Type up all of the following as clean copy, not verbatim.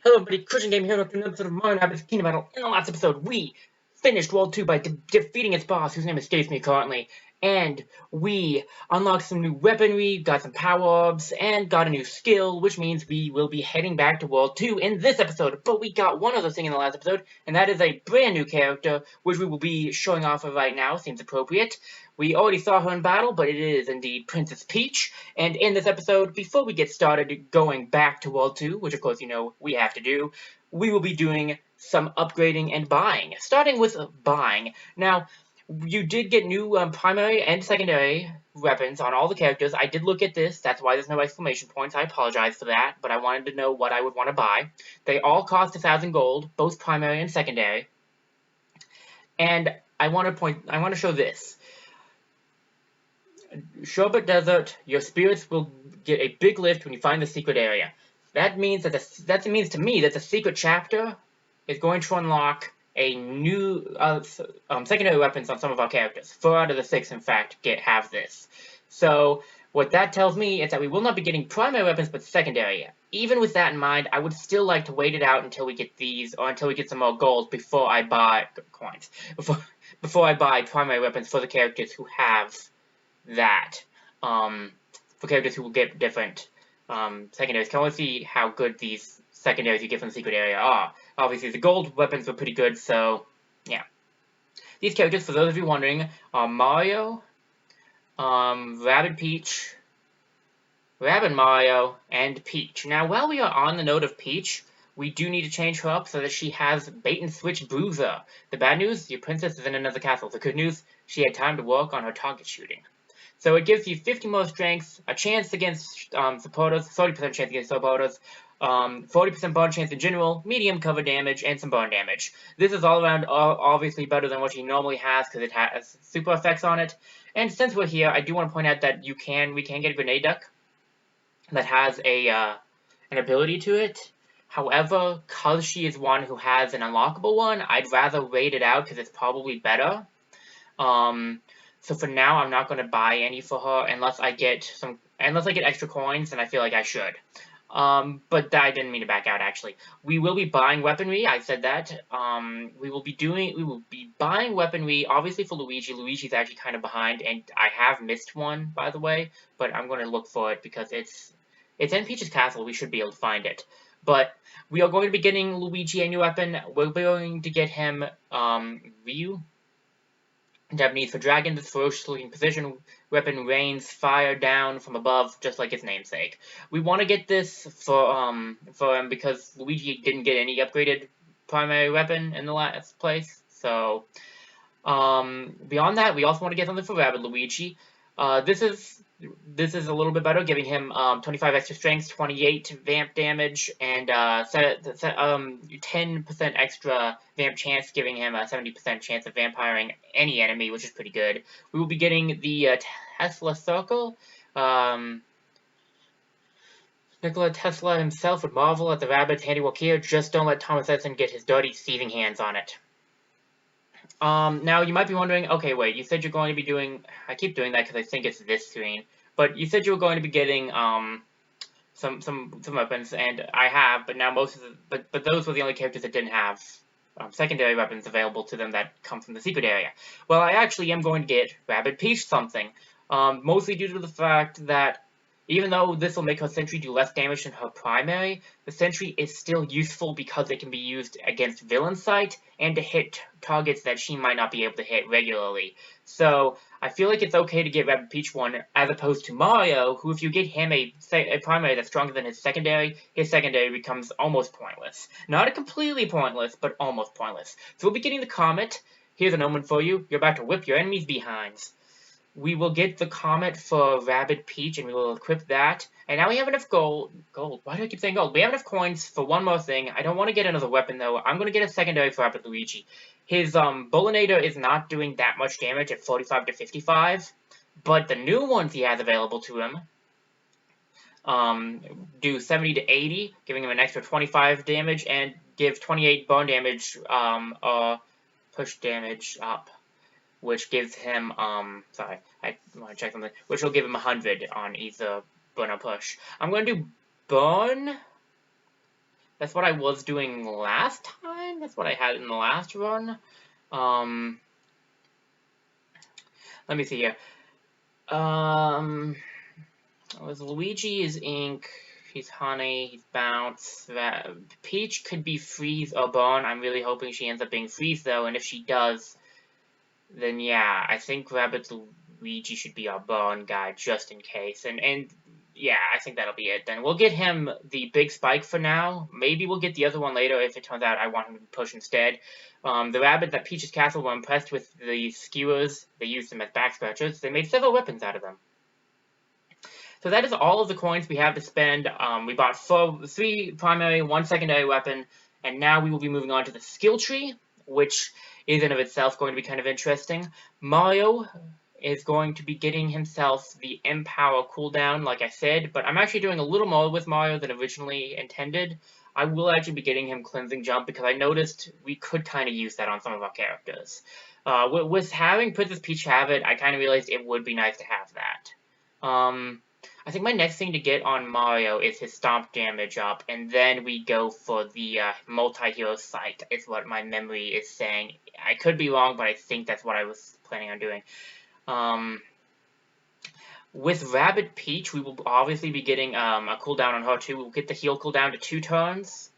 Hello everybody, Christian Game here with another episode of Mario Rabbids Kingdom Battle. In the last episode, we finished World 2 by defeating its boss, whose name escapes me currently. And we unlocked some new weaponry, got some power-ups, and got a new skill, which means we will be heading back to World 2 in this episode. But we got one other thing in the last episode, and that is a brand new character, which we will be showing off of right now, seems appropriate. We already saw her in battle, but it is indeed Princess Peach. And in this episode, before we get started going back to World 2, which of course you know we have to do, we will be doing some upgrading and buying. Starting with buying. Now, you did get new primary and secondary weapons on all the characters. I did look at this, that's why there's no exclamation points. I apologize for that, but I wanted to know what I would want to buy. They all cost 1,000 gold, both primary and secondary. And I want to show this. Sherbet Desert, your spirits will get a big lift when you find the secret area. That means to me that the secret chapter is going to unlock a new secondary weapons on some of our characters. 4 out of the 6, in fact, have this. So what that tells me is that we will not be getting primary weapons, but secondary. Even with that in mind, I would still like to wait it out until we get these, or until we get some more gold before I buy coins. Before I buy primary weapons for the characters who have that. For characters who will get different secondaries. Can only see how good these secondaries you get from the secret area are. Obviously, the gold weapons were pretty good, so yeah. These characters, for those of you wondering, are Mario, Rabbid Peach, Rabbid Mario, and Peach. Now, while we are on the note of Peach, we do need to change her up so that she has bait-and-switch Bruiser. The bad news, your princess is in another castle. The good news, she had time to work on her target shooting. So it gives you 50 more strength, a chance against supporters, 30% chance against supporters, 40% burn chance in general, medium cover damage, and some burn damage. This is all around obviously better than what she normally has because it has super effects on it. And since we're here, I do want to point out that we can get a grenade duck that has an ability to it. However, because she is one who has an unlockable one, I'd rather wait it out because it's probably better. So for now, I'm not going to buy any for her unless I get extra coins, and I feel like I should. But I didn't mean to back out, actually. We will be buying weaponry, I said that. We will be buying weaponry, obviously for Luigi. Luigi's actually kind of behind, and I have missed one, by the way, but I'm going to look for it because it's in Peach's castle. We should be able to find it. But we are going to be getting Luigi a new weapon. We're going to get him, Ryu. Japanese for dragon, this ferocious-looking precision weapon rains fire down from above, just like its namesake. We want to get this for him because Luigi didn't get any upgraded primary weapon in the last place. So, beyond that, we also want to get something for Rabbid Luigi. This is a little bit better, giving him 25 extra strength, 28 vamp damage, and 10% extra vamp chance, giving him a 70% chance of vampiring any enemy, which is pretty good. We will be getting the Tesla Circle. Nikola Tesla himself would marvel at the Rabbids' handiwork here. Just don't let Thomas Edison get his dirty, seething hands on it. Now you might be wondering, okay, wait, you said you're going to be doing, I keep doing that because I think it's this screen, but you said you were going to be getting, some weapons, and I have, but now but those were the only characters that didn't have, secondary weapons available to them that come from the secret area. Well, I actually am going to get Rabbid Peach something, mostly due to the fact that even though this will make her sentry do less damage than her primary, the sentry is still useful because it can be used against villain sight and to hit targets that she might not be able to hit regularly. So I feel like it's okay to get Rabbid Peach one as opposed to Mario, who if you get him a primary that's stronger than his secondary becomes almost pointless. Not completely pointless, but almost pointless. So we'll be getting the Comet. Here's an omen for you. You're about to whip your enemies' behinds. We will get the Comet for Rabbid Peach, and we will equip that. And now we have enough gold. Why do I keep saying gold? We have enough coins for one more thing. I don't want to get another weapon, though. I'm going to get a secondary for Rabbid Luigi. His Bullinator is not doing that much damage at 45 to 55, but the new ones he has available to him do 70 to 80, giving him an extra 25 damage, and give 28 burn damage, push damage up, which gives him, sorry, I want to check something, which will give him 100 on either burn or push. I'm going to do burn, That's what I was doing last time. That's what I had in the last run. Let me see here. Was Luigi is ink. He's honey. He's bounce. Peach could be freeze or burn. I'm really hoping she ends up being freeze though, and if she does, then yeah, I think Rabbids Luigi should be our burn guy just in case. And yeah, I think that'll be it. Then we'll get him the big spike for now. Maybe we'll get the other one later if it turns out I want him to push instead. The Rabbids at Peach's Castle were impressed with the skewers. They used them as back scratchers. They made several weapons out of them. So that is all of the coins we have to spend. We bought 3 primary, 1 secondary weapon, and now we will be moving on to the skill tree, which is in of itself going to be kind of interesting. Mario is going to be getting himself the Empower cooldown, like I said, but I'm actually doing a little more with Mario than originally intended. I will actually be getting him Cleansing Jump because I noticed we could kind of use that on some of our characters. With having Princess Peach have it, I kind of realized it would be nice to have that. I think my next thing to get on Mario is his stomp damage up, and then we go for the multi-hero sight, is what my memory is saying. I could be wrong, but I think that's what I was planning on doing. With Rabbid Peach, we will obviously be getting a cooldown on her too. We'll get the heal cooldown to 2 turns.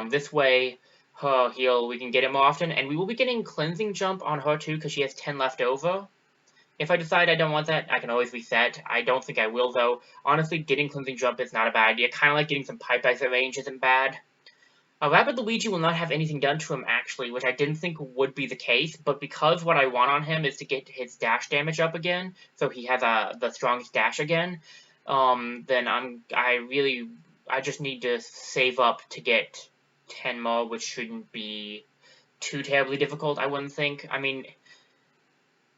This way, her heal, we can get it more often, and we will be getting Cleansing Jump on her too, because she has 10 left over. If I decide I don't want that, I can always reset. I don't think I will, though. Honestly, getting Cleansing Jump is not a bad idea. Kind of like getting some Pipe Exit range isn't bad. Rabid Luigi will not have anything done to him, actually, which I didn't think would be the case, but because what I want on him is to get his dash damage up again, so he has the strongest dash again, then I just need to save up to get 10 more, which shouldn't be too terribly difficult, I wouldn't think. I mean,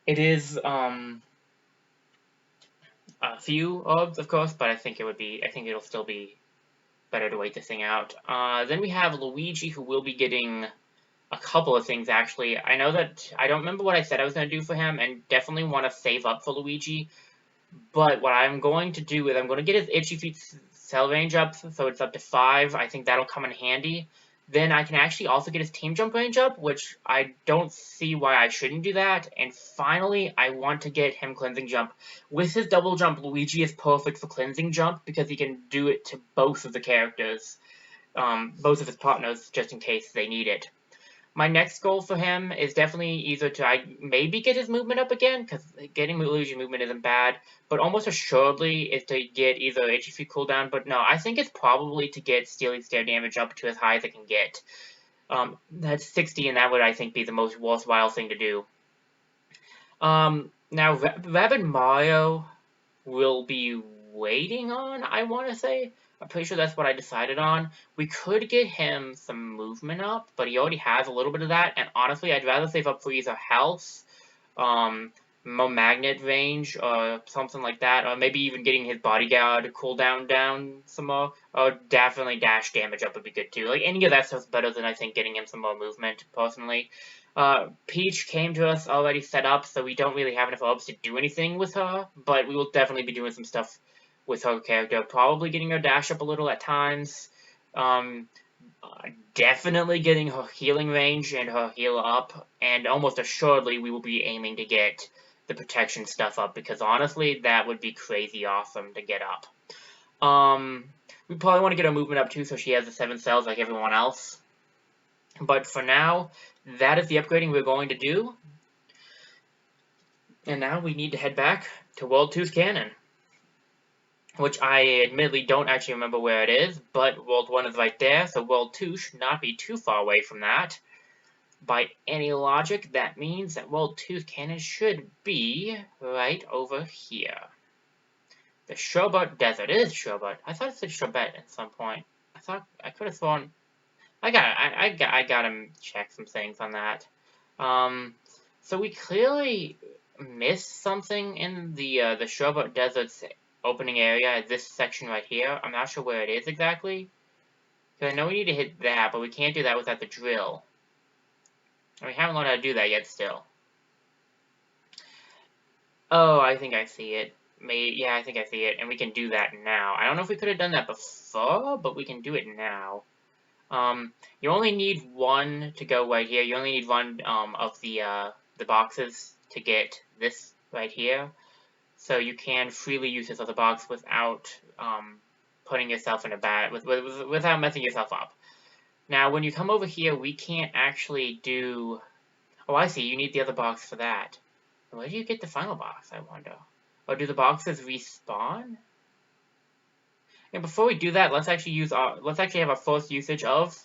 it is, a few orbs, of course, but I think it'll still be better to wait this thing out. Then we have Luigi, who will be getting a couple of things, actually. I know that, I don't remember what I said I was going to do for him, and definitely want to save up for Luigi, but what I'm going to do is I'm going to get his Itchy Feet cell range up, so it's up to 5. I think that'll come in handy. Then I can actually also get his Team Jump range up, which I don't see why I shouldn't do that. And finally, I want to get him Cleansing Jump. With his Double Jump, Luigi is perfect for Cleansing Jump, because he can do it to both of the characters, both of his partners, just in case they need it. My next goal for him is definitely either to maybe get his movement up again, because getting Luigi movement isn't bad, but almost assuredly is to get either HP cooldown, but no, I think it's probably to get Steely Stare damage up to as high as it can get. That's 60, and that would, I think, be the most worthwhile thing to do. Now, Rabid Mario will be waiting on, I want to say. I'm pretty sure that's what I decided on. We could get him some movement up, but he already has a little bit of that, and honestly, I'd rather save up for either health, more magnet range, or something like that, or maybe even getting his bodyguard cooldown down some more, or definitely dash damage up would be good too. Like, any of that stuff's better than, I think, getting him some more movement, personally. Peach came to us already set up, so we don't really have enough orbs to do anything with her, but we will definitely be doing some stuff with her character, probably getting her dash up a little at times, definitely getting her healing range and her heal up, and almost assuredly we will be aiming to get the protection stuff up, because honestly, that would be crazy awesome to get up. We probably want to get her movement up too, so she has the 7 cells like everyone else. But for now, that is the upgrading we're going to do. And now we need to head back to World 2's Cannon, which I admittedly don't actually remember where it is, but World 1 is right there, so World 2 should not be too far away from that. By any logic, that means that World 2's Cannon should be right over here. The Sherbet Desert. It is Sherbet. I thought it said Sherbet at some point. I could have sworn. I gotta check some things on that. So we clearly missed something in the Sherbet Desert's opening area, this section right here. I'm not sure where it is exactly, because I know we need to hit that, but we can't do that without the drill. And we haven't learned how to do that yet still. Oh, I think I see it. Yeah, I think I see it, and we can do that now. I don't know if we could have done that before, but we can do it now. You only need one to go right here. You only need one of the boxes to get this right here. So you can freely use this other box without putting yourself in a without messing yourself up. Now, when you come over here, we can't actually do... Oh, I see. You need the other box for that. Where do you get the final box, I wonder? Or do the boxes respawn? And before we do that, let's actually have our first usage of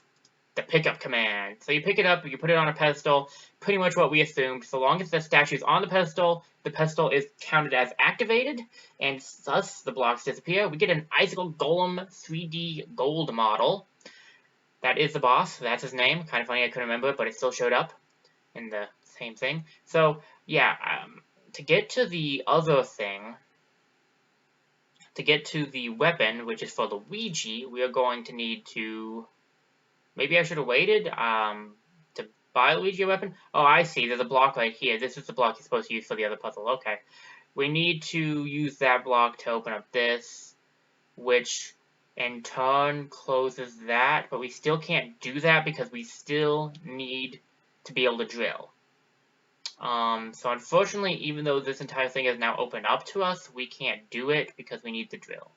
the pickup command. So you pick it up, you put it on a pedestal, pretty much what we assumed. So long as the statue is on the pedestal is counted as activated, and thus the blocks disappear. We get an Icicle Golem 3D gold model. That is the boss, that's his name. Kind of funny I couldn't remember it, but it still showed up in the same thing. So, yeah, to get to the other thing, to get to the weapon, which is for Luigi, we are going to need to... Maybe I should have waited to buy Luigi a weapon? Oh, I see. There's a block right here. This is the block you're supposed to use for the other puzzle. Okay. We need to use that block to open up this, which in turn closes that, but we still can't do that because we still need to be able to drill. So unfortunately, even though this entire thing is now opened up to us, we can't do it because we need the drill.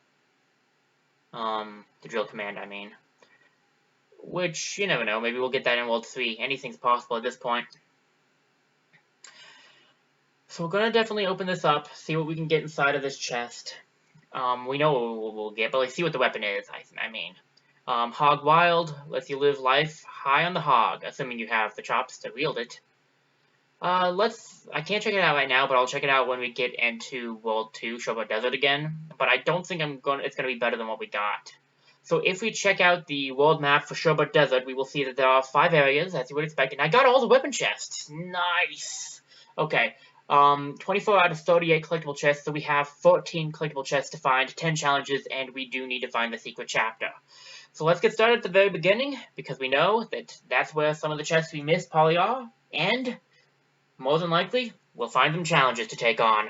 The drill command, I mean. Which, you never know, maybe we'll get that in World 3. Anything's possible at this point. So we're gonna definitely open this up, see what we can get inside of this chest. We know what we'll get, but let's see what the weapon is, I mean. Hog Wild lets you live life high on the hog, assuming you have the chops to wield it. I can't check it out right now, but I'll check it out when we get into World 2, Showboat Desert again. But I don't think it's gonna be better than what we got. So if we check out the world map for Showboat Desert, we will see that there are 5 areas, as you would expect, and I got all the weapon chests! Nice! Okay, 24 out of 38 collectible chests, so we have 14 collectible chests to find, 10 challenges, and we do need to find the secret chapter. So let's get started at the very beginning, because we know that that's where some of the chests we missed probably are, and, more than likely, we'll find some challenges to take on.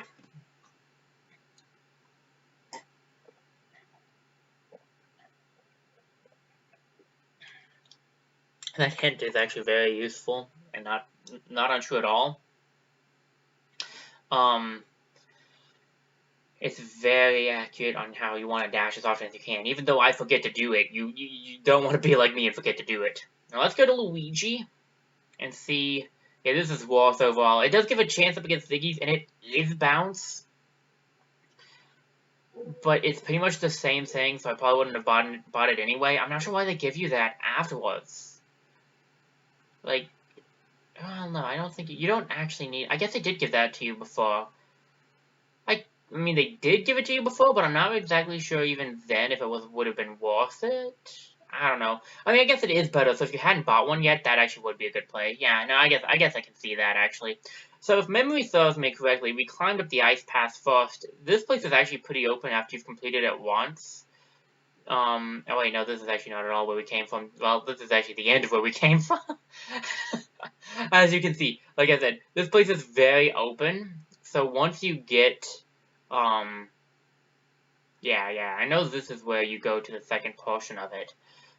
That hint is actually very useful and not untrue at all. It's very accurate on how you want to dash as often as you can. Even though I forget to do it, you don't want to be like me and forget to do it. Now let's go to Luigi and see. Yeah, this is worse overall. It does give a chance up against Ziggy's, and it is bounce. But it's pretty much the same thing, so I probably wouldn't have bought it anyway. I'm not sure why they give you that afterwards. Like, I don't know, I don't think... You don't actually need... I guess they did give that to you before. I mean, they did give it to you before, but I'm not exactly sure even then if it would have been worth it. I don't know. I mean, I guess it is better, so if you hadn't bought one yet, that actually would be a good play. Yeah, no, I guess I can see that, actually. So if memory serves me correctly, we climbed up the ice path first. This place is actually pretty open after you've completed it once. Oh wait, no, this is actually not at all where we came from. Well, this is actually the end of where we came from. As you can see, like I said, this place is very open. So once you get, yeah, I know this is where you go to the second portion of it.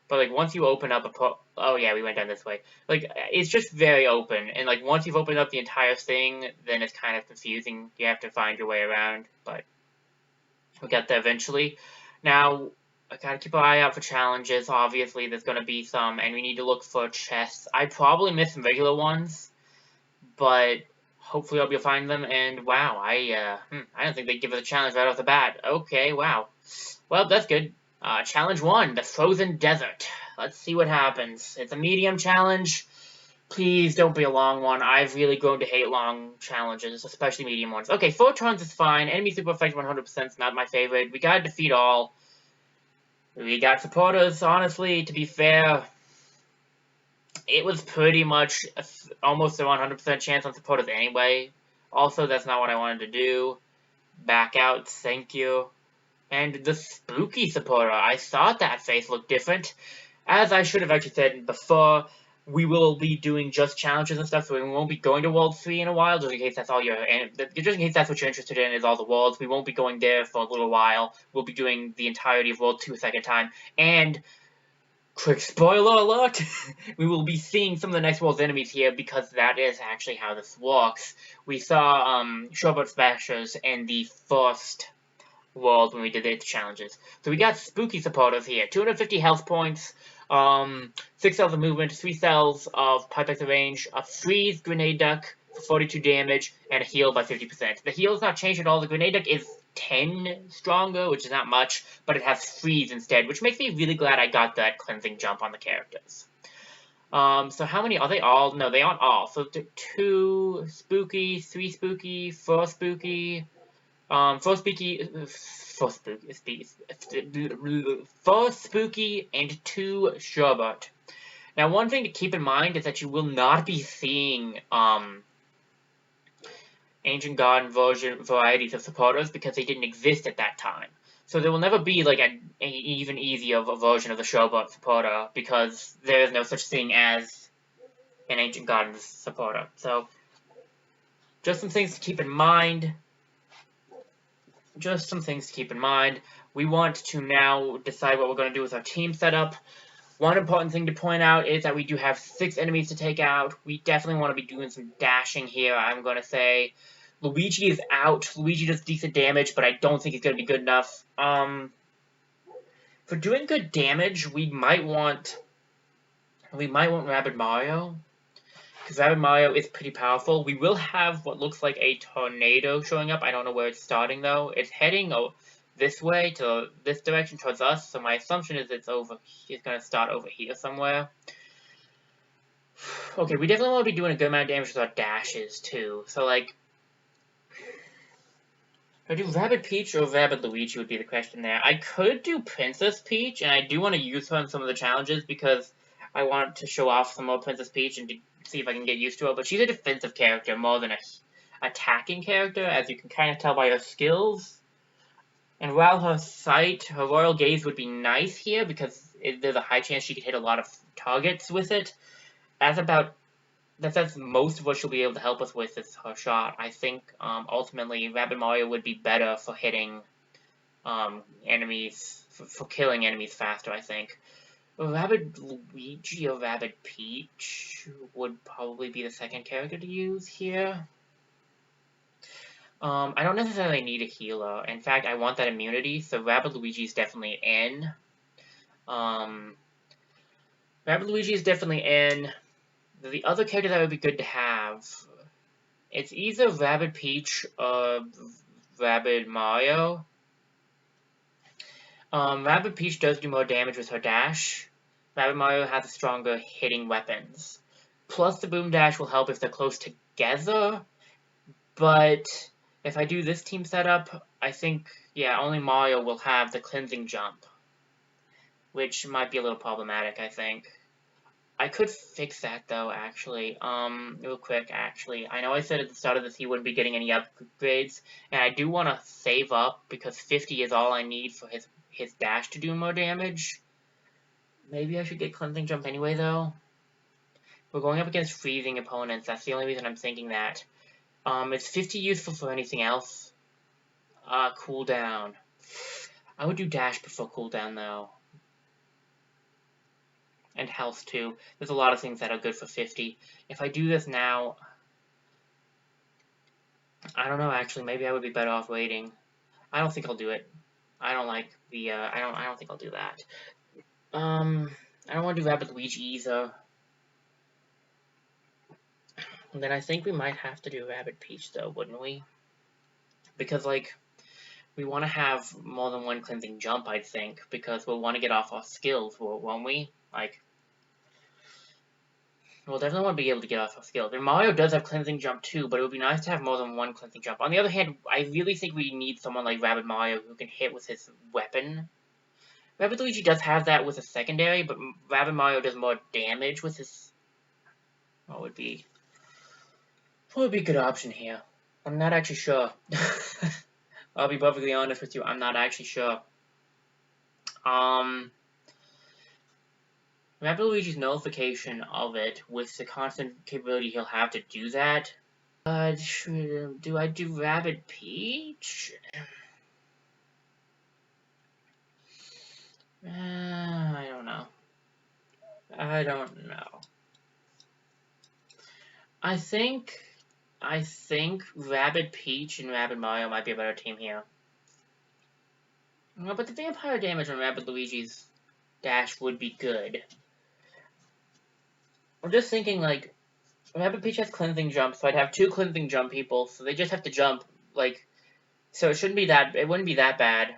But, like, once you open up oh, yeah, we went down this way. Like, it's just very open. And, like, once you've opened up the entire thing, then it's kind of confusing. You have to find your way around. But we'll get there eventually. Now, I gotta keep an eye out for challenges. Obviously, there's gonna be some. And we need to look for chests. I probably missed some regular ones. But hopefully I'll be able to find them. And, wow, I don't think they'd give us a challenge right off the bat. Okay, wow. Well, that's good. Challenge 1, the Frozen Desert. Let's see what happens. It's a medium challenge. Please don't be a long one. I've really grown to hate long challenges, especially medium ones. Okay, 4 turns is fine. Enemy super effect 100% is not my favorite. We gotta defeat all. We got supporters, honestly, to be fair. It was pretty much almost a 100% chance on supporters anyway. Also, that's not what I wanted to do. Back out, thank you. And the spooky supporter, I thought that face looked different. As I should have actually said before, we will be doing just challenges and stuff, so we won't be going to World 3 in a while, just in case that's all just in case that's what you're interested in, is all the worlds. We won't be going there for a little while. We'll be doing the entirety of World 2 a second time. And Quick spoiler alert! We will be seeing some of the next world's enemies here because that is actually how this works. We saw Showboat Smashers in the first world when we did the challenges. So we got spooky supporters here. 250 health points, 6 cells of movement, 3 cells of pipe exit range, a freeze grenade duck for 42 damage, and a heal by 50%. The heal is not changed at all. The grenade duck is 10 stronger, which is not much, but it has freeze instead, which makes me really glad I got that cleansing jump on the characters. So how many are they all? No, they aren't all. So 2 spooky, 3 spooky, 4 spooky, 4 spooky, 4 spooky, and 2 sherbet. Now, one thing to keep in mind is that you will not be seeing Ancient Garden varieties of supporters because they didn't exist at that time. So there will never be like an even easier version of the Sherbet supporter because there is no such thing as an Ancient Garden supporter. So just some things to keep in mind. We want to now decide what we're going to do with our team setup. One important thing to point out is that we do have 6 enemies to take out. We definitely want to be doing some dashing here, I'm going to say. Luigi is out. Luigi does decent damage, but I don't think it's going to be good enough. For doing good damage, we might want Rabbid Mario, because Rabbid Mario is pretty powerful. We will have what looks like a tornado showing up. I don't know where it's starting, though. It's heading this way, to this direction, towards us, so my assumption is it's going to start over here somewhere. Okay, we definitely want to be doing a good amount of damage with our dashes, too. So, like, if I do Rabbid Peach or Rabbid Luigi would be the question there. I could do Princess Peach, and I do want to use her in some of the challenges, because I want to show off some more Princess Peach and to see if I can get used to her, but she's a defensive character more than a attacking character, as you can kind of tell by her skills. And while her sight, her Royal Gaze would be nice here, because there's a high chance she could hit a lot of targets with it, that's most of what she'll be able to help us with is her shot. I think, ultimately, Rabbid Mario would be better for hitting enemies, for killing enemies faster, I think. Rabbid Luigi or Rabbid Peach would probably be the second character to use here. I don't necessarily need a healer. In fact, I want that immunity, so Rabbid Luigi is definitely in. Rabbid Luigi is definitely in. The other character that would be good to have, it's either Rabbid Peach or Rabbid Mario. Rabbid Peach does do more damage with her dash. Rabbid Mario has stronger hitting weapons. Plus, the Boom Dash will help if they're close together, but if I do this team setup, I think, yeah, only Mario will have the cleansing jump, which might be a little problematic, I think. I could fix that, though, actually. Real quick, actually. I know I said at the start of this he wouldn't be getting any upgrades, and I do want to save up, because 50 is all I need for his dash to do more damage. Maybe I should get cleansing jump anyway, though. We're going up against freezing opponents. That's the only reason I'm thinking that. Is 50 useful for anything else? Cooldown. I would do dash before cooldown, though. And health, too. There's a lot of things that are good for 50. If I do this now, I don't know, actually. Maybe I would be better off waiting. I don't think I'll do it. I don't like the, I don't think I'll do that. I don't want to do Rabbid Luigi either. And then I think we might have to do Rabbid Peach, though, wouldn't we? Because, like, we want to have more than one cleansing jump, I think, because we'll want to get off our skills, won't we? Like, we'll definitely want to be able to get off our skills. And Mario does have cleansing jump, too, but it would be nice to have more than one cleansing jump. On the other hand, I really think we need someone like Rabbid Mario who can hit with his weapon. Rabbid Luigi does have that with a secondary, but Rabbid Mario does more damage with his... What would be a good option here? I'm not actually sure. I'll be perfectly honest with you, I'm not actually sure. Rabbid Luigi's nullification of it, with the constant capability he'll have to do that. Do I do Rabbid Peach? I don't know. I don't know. I think Rabbid Peach and Rabbid Mario might be a better team here. But the vampire damage on Rabbid Luigi's dash would be good. I'm just thinking, like, Rabbid Peach has cleansing jump, so I'd have 2 cleansing jump people, so they just have to jump, like, so it wouldn't be that bad.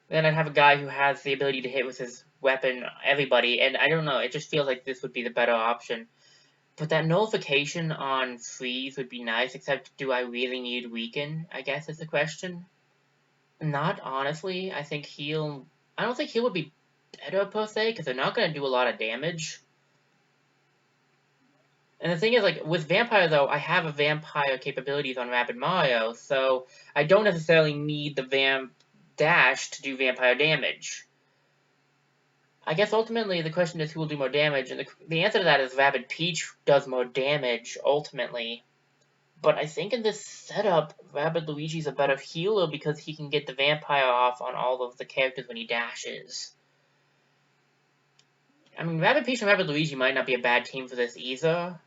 Then I'd have a guy who has the ability to hit with his weapon everybody, and I don't know, it just feels like this would be the better option. But that nullification on freeze would be nice, except do I really need weaken, I guess is the question. Not honestly, I don't think heal would be better per se, because they're not going to do a lot of damage. And the thing is, like, with Vampire, though, I have a Vampire capabilities on Rabbid Mario, so I don't necessarily need the Vamp Dash to do Vampire damage. I guess ultimately the question is who will do more damage, and the answer to that is Rabbid Peach does more damage, ultimately. But I think in this setup, Rabbid Luigi's a better healer because he can get the Vampire off on all of the characters when he dashes. I mean, Rabbid Peach and Rabbid Luigi might not be a bad team for this either.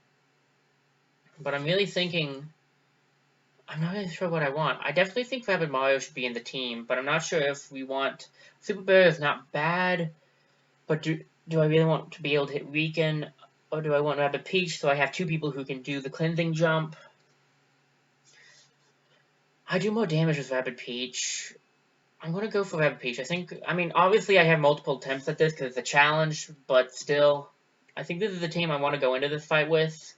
But I'm really thinking, I'm not really sure what I want. I definitely think Rabbid Mario should be in the team, but I'm not sure if we want... Super Bear is not bad, but do I really want to be able to hit Weaken, or do I want Rabbid Peach so I have 2 people who can do the cleansing jump? I do more damage with Rabbid Peach. I'm going to go for Rabbid Peach. I mean, obviously I have multiple attempts at this because it's a challenge, but still, I think this is the team I want to go into this fight with.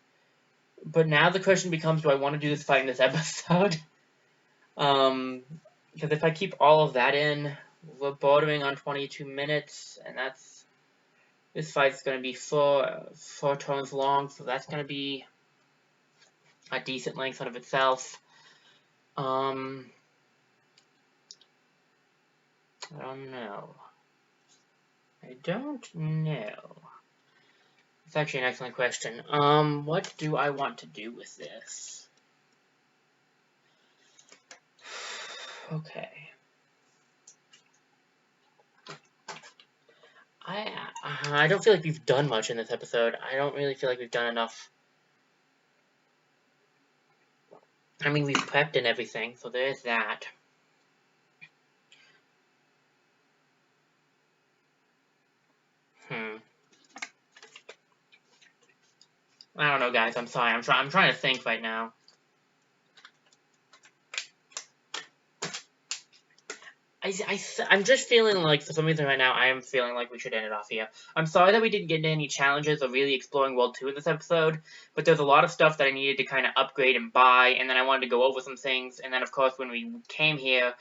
But now the question becomes, do I want to do this fight in this episode? Because if I keep all of that in, we're bordering on 22 minutes, and this fight's going to be 4 turns long, so that's going to be a decent length out of itself. I don't know. It's actually an excellent question. What do I want to do with this? Okay. I don't feel like we've done much in this episode. I don't really feel like we've done enough. I mean, we've prepped and everything, so there's that. I don't know, guys. I'm sorry. I'm trying to think right now. I'm just feeling like, for some reason right now, I am feeling like we should end it off here. I'm sorry that we didn't get into any challenges or really exploring World 2 in this episode, but there's a lot of stuff that I needed to kind of upgrade and buy, and then I wanted to go over some things, and then, of course, when we came here,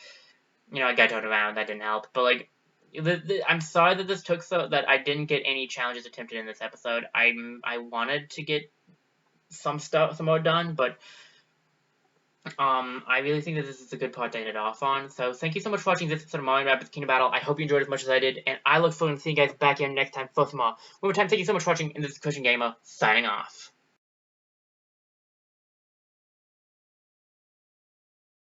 you know, I got turned around. That didn't help. But, like, I'm sorry that this took that I didn't get any challenges attempted in this episode. I wanted to get some more done, but I really think that this is a good part to end it off on. So thank you so much for watching this episode of Mario & Rabbids Kingdom Battle. I hope you enjoyed as much as I did, and I look forward to seeing you guys back here next time for some more. One more time, thank you so much for watching, and this is Christian Gamer, signing off.